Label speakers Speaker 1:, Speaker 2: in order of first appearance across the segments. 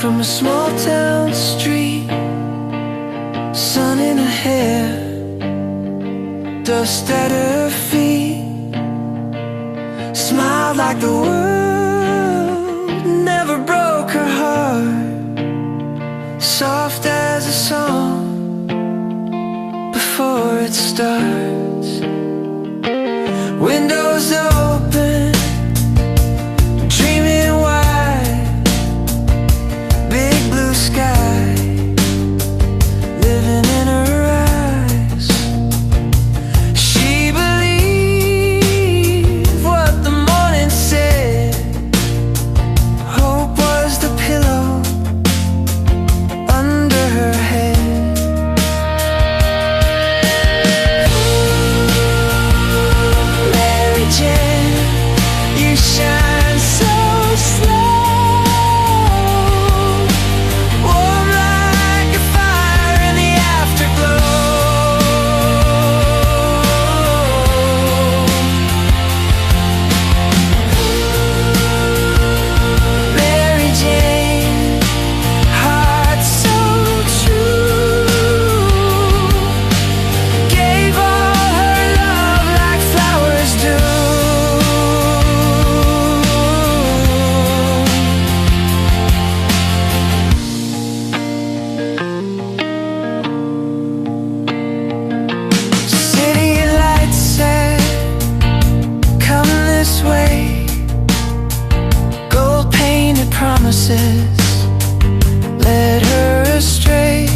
Speaker 1: from a small town street. Sun in her hair, dust at her feet. Smiled like the world never broke her heart. Soft as a song before it starts. Windows open, dreaming wide. Big blue sky, living in her eyes. She believed what the morning said. Hope was the pillow under her head. Mary Jane, you shine so slow, warm like a fire in the afterglow. Mary Jane, heart so true, gave all her love like flowers do. City lights said, come this way. Gold painted promises led her astray.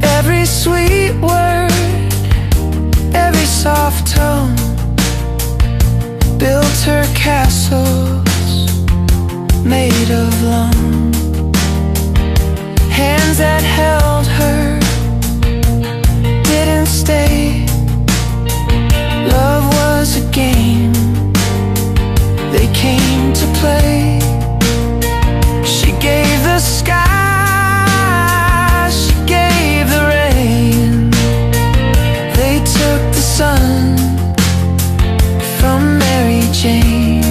Speaker 1: Every sweet word, every soft tone built her castles made of love. Hands that held her didn't stay. Love was a game they came to play. She gave the sky, she gave the rain. They took the sun from Mary Jane.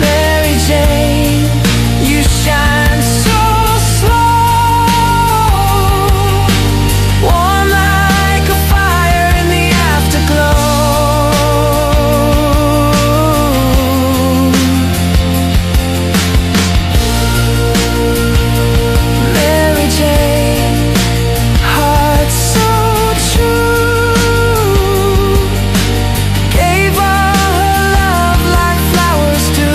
Speaker 1: Mary Jane, you shine so slow, warm like a fire in the afterglow. Mary Jane, heart so true, gave all her love like flowers do.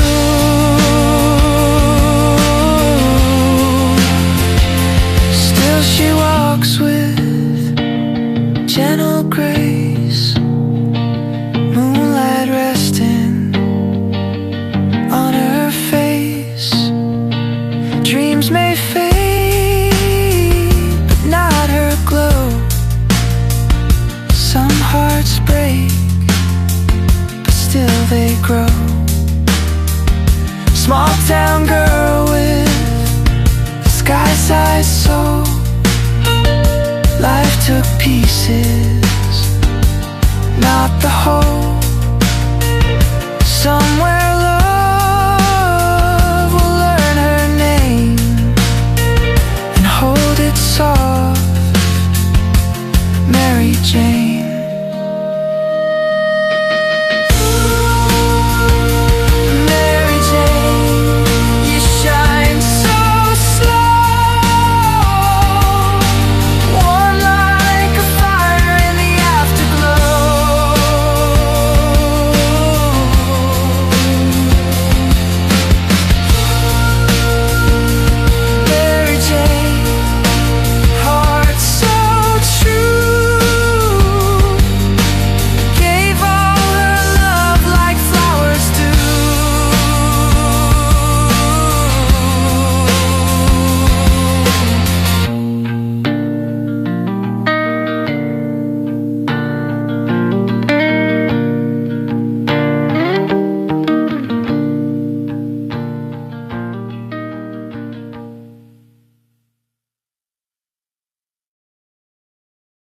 Speaker 1: Still she walks with gentle grace, moonlight resting on her face. Dreams may fade, but not her glow. Some hearts break, but still they grow. Small town girl with a sky-sized soul. Life took pieces, not the whole.